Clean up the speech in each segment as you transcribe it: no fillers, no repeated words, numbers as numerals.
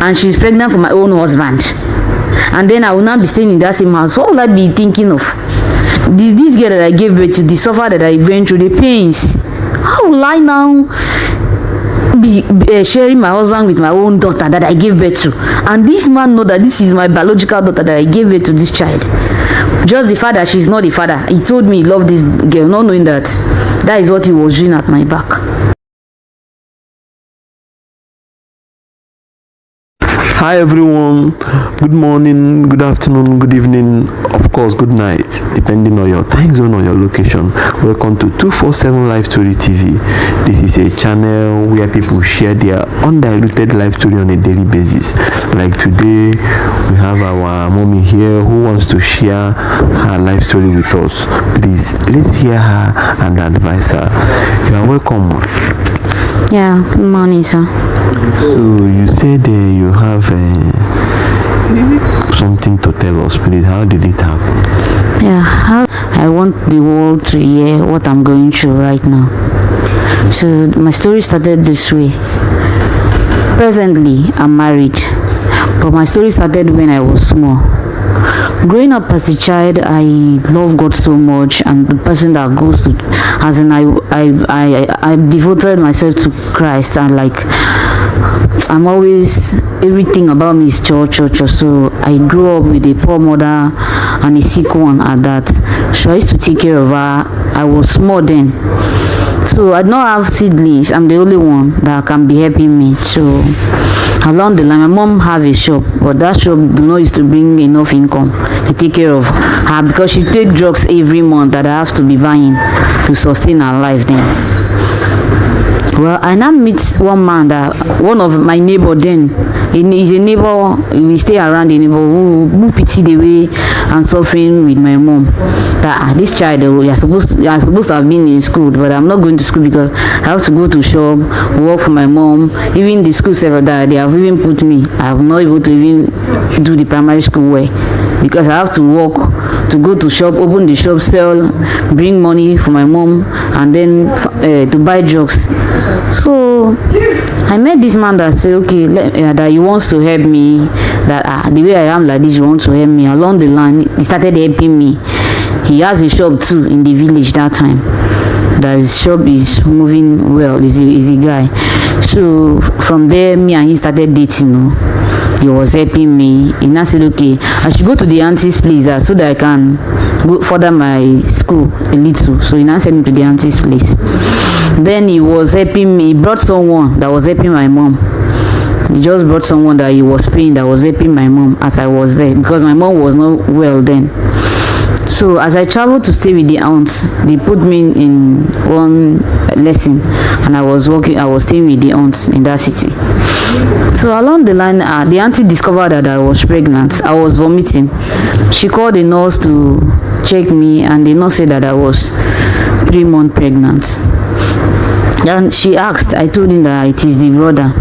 and she's pregnant for my own husband, and then I will not be staying in that same house. What will I be thinking of? This girl that I gave birth to, the suffer that I went through, the pains. How will I now be sharing my husband with my own daughter that I gave birth to? And this man know that this is my biological daughter that I gave birth to this child. Just the fact that she's not the father. He told me he loved this girl, not knowing that that is what he was doing at my back. Hi everyone, good morning, good afternoon, good evening, of course good night, depending on your time zone or your location. Welcome to 247 Life Story TV. This is a channel where people share their undiluted life story on a daily basis. Like today, we have our mommy here who wants to share her life story with us. Please, let's hear her and advise her. You are welcome. Yeah, good morning, sir. So you said you have something to tell us, please. How did it happen? Yeah, I want the world to hear what I'm going through right now. So my story started this way. Presently, I'm married, but my story started when I was small. Growing up as a child, I love God so much, and the person that goes to, as in I devoted myself to Christ, and like I'm always, everything about me is church. So I grew up with a poor mother and a sick one at that. So I used to take care of her. I was small then, so I don't have siblings. I'm the only one that can be helping me. So along the line, my mom have a shop, but that shop do not used to bring enough income to take care of her, because she take drugs every month that I have to be buying to sustain her life then. Well, I now meet one man, that one of my neighbor then. He's a neighbor, we stay around the neighbor who pity the way I'm suffering with my mom. That this child, you're supposed to have been in school, but I'm not going to school because I have to go to shop, work for my mom. Even the school server that they have even put me, I'm not able to even do the primary school way, because I have to work, to go to shop, open the shop, sell, bring money for my mom, and then to buy drugs. So I met this man that said, okay, that he wants to help me, that the way I am like this, he wants to help me. Along the line, he started helping me. He has a shop too in the village that time. That his shop is moving well, is a guy. So from there, me and he started dating. He was helping me. He now said, okay, I should go to the auntie's place so that I can go further my school a little. So he now sent me to the auntie's place. Then he was helping me. He brought someone that was helping my mom. He just brought someone that he was paying that was helping my mom as I was there, because my mom was not well then. So as I traveled to stay with the aunts, they put me in one lesson, and I was staying with the aunts in that city. So along the line, the auntie discovered that I was pregnant. I was vomiting. She called the nurse to check me, and the nurse said that I was 3 months pregnant. Then she asked, I told him that it is the brother.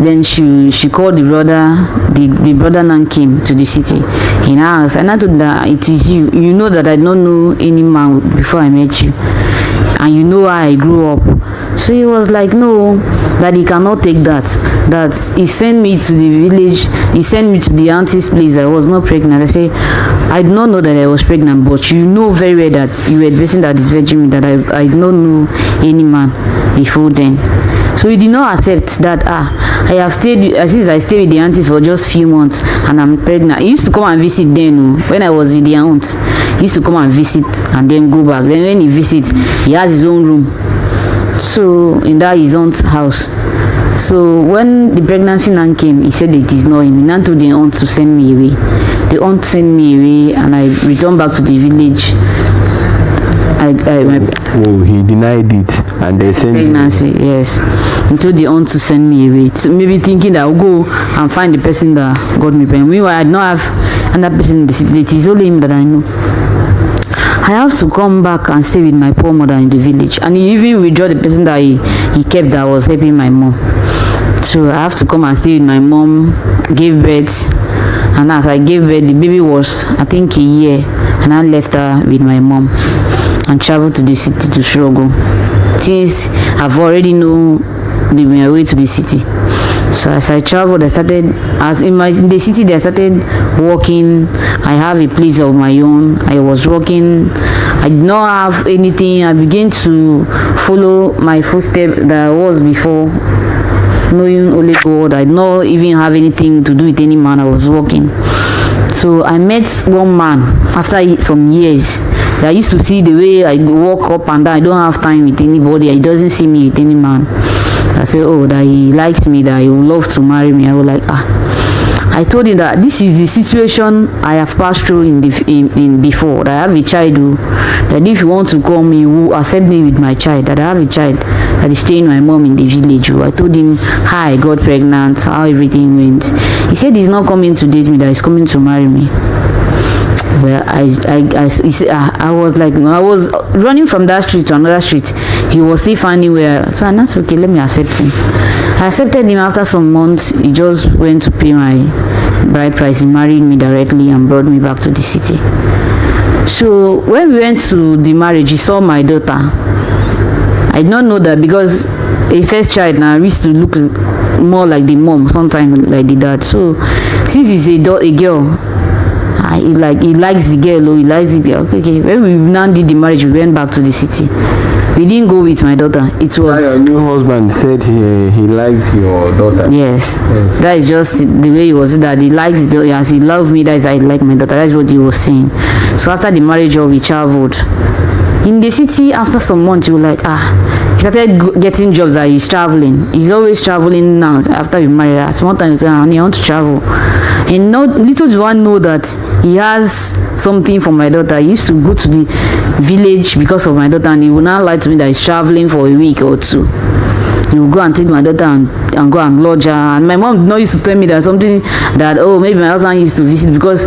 Then she called the brother. The brother now came to the city. He asked, and I told that it is you. You know that I don't know any man before I met you, and you know how I grew up. So he was like, no, that he cannot take that. That he sent me to the village. He sent me to the auntie's place. I was not pregnant. I say, I do not know that I was pregnant, but you know very well that you were the person that is virgin, that I don't know any man before then. So he did not accept that I have stayed, since I stayed with the auntie for just few months and I'm pregnant. He used to come and visit then when I was with the aunt. He used to come and visit and then go back. Then when he visits, he has his own room. So in that his aunt's house. So when the pregnancy now came, he said it is not him. He now told the aunt to send me away. The aunt sent me away, and I returned back to the village. He denied it, and they sent pregnancy. Yes, he told the aunt to send me away. So maybe thinking that I'll go and find the person that got me pregnant. Meanwhile, I did not have another person in the city. It is only him that I know. I have to come back and stay with my poor mother in the village, and he even withdrew the person that he kept that was helping my mom. So I have to come and stay with my mom, give birth, and as I gave birth, the baby was, I think, a year, and I left her with my mom and traveled to the city to struggle. Since I've already known my way to the city. So as I traveled, I started in the city. I started working. I have a place of my own. I was working. I did not have anything. I began to follow my footsteps that I was before, knowing only God. I did not even have anything to do with any man. I was working. So I met one man after some years. I used to see the way I walk up and down. I don't have time with anybody. He doesn't see me with any man. I said, oh, that he likes me, that he would love to marry me. I was like, I told him that this is the situation I have passed through in before. That I have a child that if you want to come, you will accept me with my child. That I have a child that is staying with my mom in the village. I told him how I got pregnant, how everything went. He said he's not coming to date me, that he's coming to marry me. Well, I was like, I was running from that street to another street. He was still finding where. So that's okay, let me accept him. I accepted him. After some months, he just went to pay my bride price. He married me directly and brought me back to the city. So when we went to the marriage, he saw my daughter. I did not know that because a first child now used to look more like the mom, sometimes like the dad. So since he's a girl, he likes the girl. He likes the girl. Okay. When we now did the marriage, we went back to the city. We didn't go with my daughter. It was your new husband said he likes your daughter. Yes. That is just the way he was. That he likes the, as he loved me, that is I like my daughter. That's what he was saying. So after the marriage, we traveled in the city. After some months, he was like, he started getting jobs that he's traveling. He's always traveling now. After we married, at small time he said, honey, I want to travel. And little do I know that he has something for my daughter. He used to go to the village because of my daughter, and he would not lie to me that he's traveling for a week or two. He would go and take my daughter and go and lodge her. And my mom did not used to tell me that something that, oh, maybe my husband used to visit, because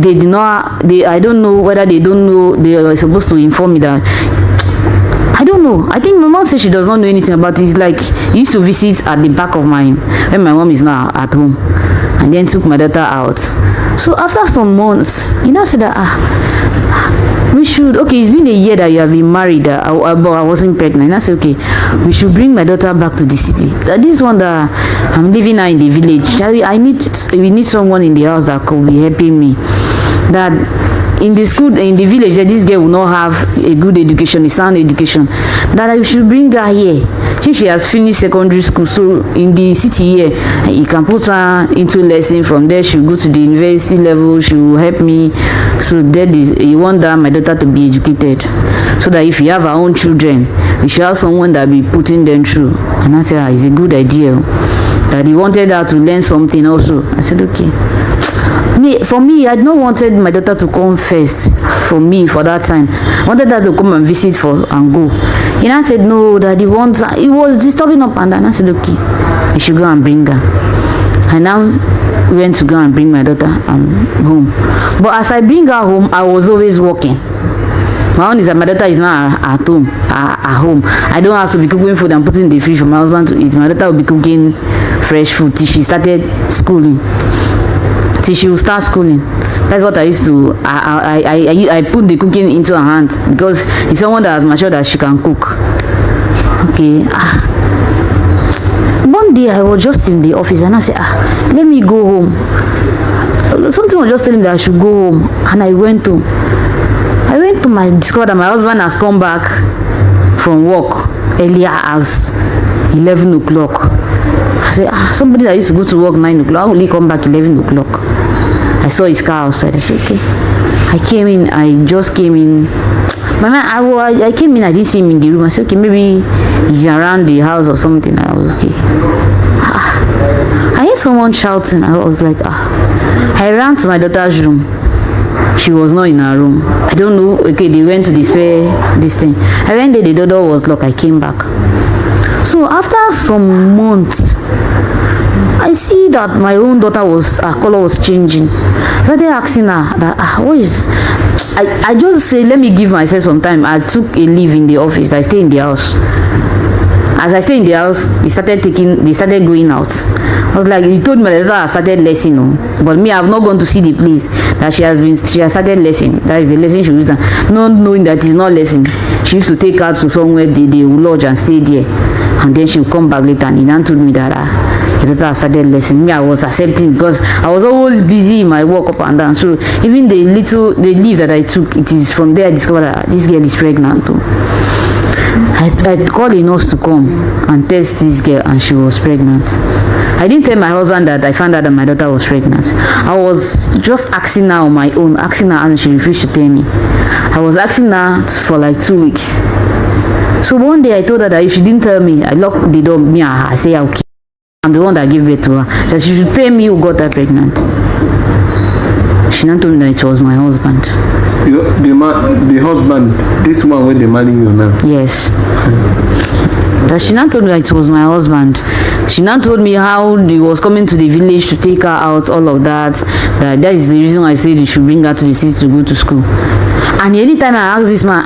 they did not, I don't know whether they don't know, they are supposed to inform me that. I don't know. I think my mom says she does not know anything about it. It's like he used to visit at the back of when my mom is not at home, and then took my daughter out. So after some months, he now said that we should, okay, it's been a year that you have been married, but I wasn't pregnant. And I said, okay, we should bring my daughter back to the city. That this one that I'm living now in the village. We need someone in the house that could be helping me. That in the school, in the village, that this girl will not have a good education, a sound education. That I should bring her here. Since she has finished secondary school, so in the city here, you can put her into lesson. From there, she'll go to the university level. She will help me. So that is, you want that my daughter to be educated, so that if you have our own children, we should have someone that be putting them through. And I said, it's a good idea. That he wanted her to learn something also. I said, okay. For me, I don't wanted my daughter to come first. For me, for that time, I wanted her to come and visit and go. And I said no, that he wants. It was disturbing up and down. I said okay, I should go and bring her. I now went to go and bring my daughter home. But as I bring her home, I was always working. My own is that my daughter is now at home. I don't have to be cooking food and putting in the fridge for my husband to eat. My daughter will be cooking fresh food till she started schooling. Till she will start schooling. That's what I used to. I put the cooking into her hand, because it's someone that has matured that she can cook. Okay. One day I was just in the office and I said, let me go home. Something was just telling me that I should go home, and I went home. I went to my discovered that my husband has come back from work earlier as 11 o'clock. I said, somebody that used to go to work 9 o'clock, how will he come back 11 o'clock? I saw his car outside. I said, okay. I just came in. My man, I came in, I didn't see him in the room. I said, okay, maybe he's around the house or something. I was okay. I heard someone shouting. I was like, I ran to my daughter's room. She was not in her room. I don't know. Okay, they went to display this thing. I went there, the door was locked. I came back. So after some months, I see that my own daughter her color was changing. So they asking her that, what is? I just say, let me give myself some time. I took a leave in the office. I stay in the house. As I stay in the house, they started going out. I was like, he told me that I started lesson, but me, I have not gone to see the place that she has started lesson. That is the lesson she used, not knowing that it's not lesson. She used to take her to somewhere they will lodge and stay there, and then she will come back later. And he then told me that the daughter started lesson. Me, I was accepting because I was always busy in my work up and down. So even the leave that I took, it is from there I discovered that this girl is pregnant too. I called a nurse to come and test this girl, and she was pregnant. I didn't tell my husband that I found out that my daughter was pregnant. I was just asking her on my own, and she refused to tell me. I was asking her for like 2 weeks. So one day I told her that if she didn't tell me, I locked the door, me and her, I say, okay, I'm the one that gave birth to her, that she should tell me who got her pregnant. She now told me that it was my husband. The husband, this one where they marry you now? Yes. That she now told me that it was my husband. She now told me how he was coming to the village to take her out, all of that. That is the reason why I said you should bring her to the city to go to school. And anytime I asked this man,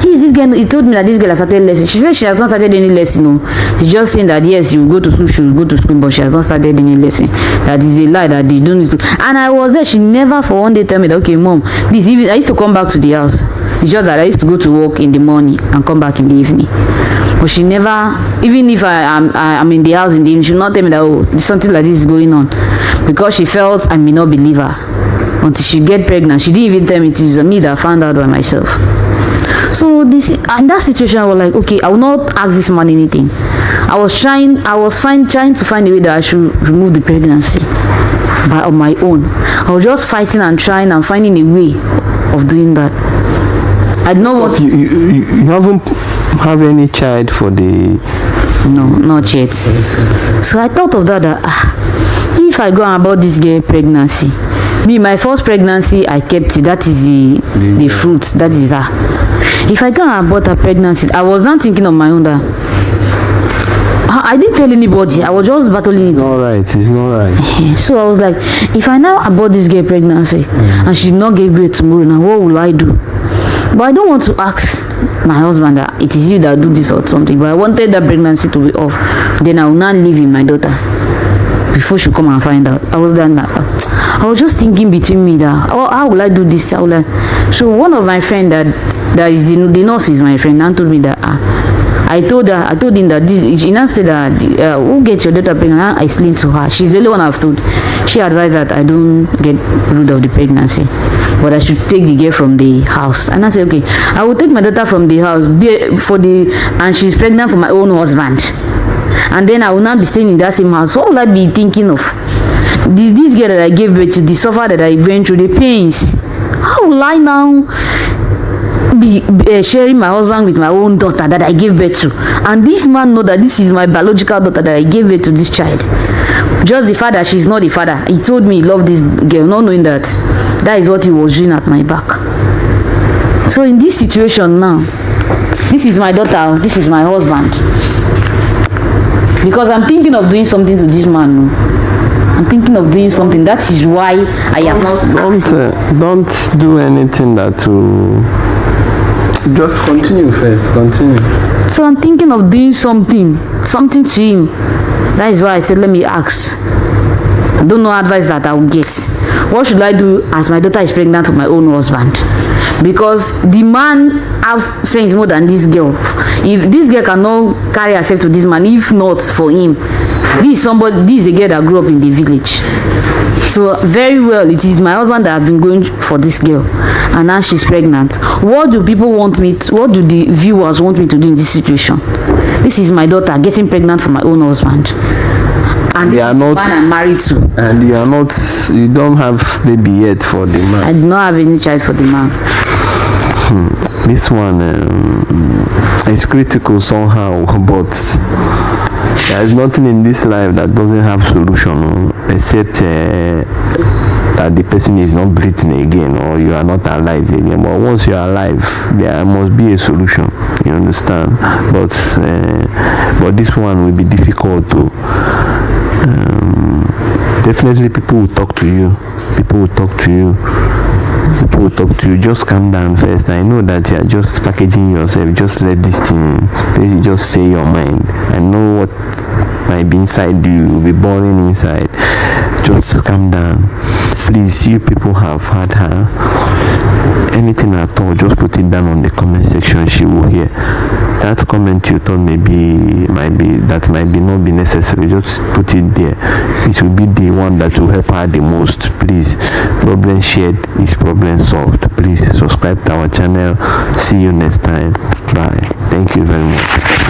he is this girl, he told me that this girl has started lesson. She said she has not started any lesson, no. She's just saying that yes, you go to school, she will go to school, but she has not started any lesson. That is a lie, that they don't need to. And I was there, she never for one day tell me that, okay, mom, this evening, I used to come back to the house. It's just that I used to go to work in the morning and come back in the evening. But she never, even if I'm in the house in the evening, she will not tell me that, oh, something like this is going on. Because she felt I may not believe her until she get pregnant. She didn't even tell me, it is me that found out by myself. So this, in that situation, I was like, okay, I will not ask this man anything. I was trying to find a way that I should remove the pregnancy on my own. I was just fighting and trying and finding a way of doing that. I don't know what you haven't have any child for the... No, not yet. So I thought of that, if I go about this girl pregnancy, my first pregnancy I kept it, that is the fruit, that is her. If I go about her pregnancy, I was not thinking of my own that I didn't tell anybody, I was just battling it. It's not right. So I was like, if I now abort this girl pregnancy and she did not give birth tomorrow, now what will I do? But I don't want to ask my husband that it is you that do this or something, but I wanted that pregnancy to be off. Then I will not live with my daughter before she come and find out. I was just thinking between me that, how will I do this? So one of my friend that is the nurse is my friend, and told me that I told him that this, she now said that who gets your daughter pregnant? I explained to her. She's the only one I've told. She advised that I don't get rid of the pregnancy, but I should take the girl from the house. And I said, okay, I will take my daughter from the house and she's pregnant for my own husband. And then I will not be staying in that same house. What will I be thinking of? This girl that I gave birth to, the suffer that I went through, the pains. How will I now be sharing my husband with my own daughter that I gave birth to? And this man know that this is my biological daughter that I gave birth to this child. Just the fact that she's not the father. He told me he loved this girl, not knowing that that is what he was doing at my back. So in this situation now, this is my daughter, this is my husband. Because I'm thinking of doing something to this man. I'm thinking of doing something. That is why I am not. Don't do anything that will. Just continue first. Continue. So I'm thinking of doing something to him. That is why I said, let me ask. I don't know advice that I will get. What should I do as my daughter is pregnant with my own husband? Because the man has sense more than this girl. If this girl cannot carry herself to this man, if not for him, this is a girl that grew up in the village. So very well, it is my husband that have been going for this girl, and now she's pregnant. What do people want me to, what do the viewers want me to do in this situation? This is my daughter getting pregnant for my own husband. And they are not, man I'm married to. And you don't have baby yet for the man. I do not have any child for the man. This one is critical somehow, but there is nothing in this life that doesn't have solution, except that the person is not breathing again, or you are not alive again. But once you are alive, there must be a solution. You understand? But this one will be difficult to. Definitely, people will talk to you. People will talk to you. Just calm down first. I know that you are just packaging yourself. Just let this thing. You just say your mind. I know what might be inside you, will be burning inside. just calm down. Please, you people have had her. Anything at all, just put it down on the comment section. She will hear. That comment you thought might be not be necessary, just put it there. It will be the one that will help her the most. Please, problem shared is problem solved. Please subscribe to our channel. See you next time. Bye. Thank you very much.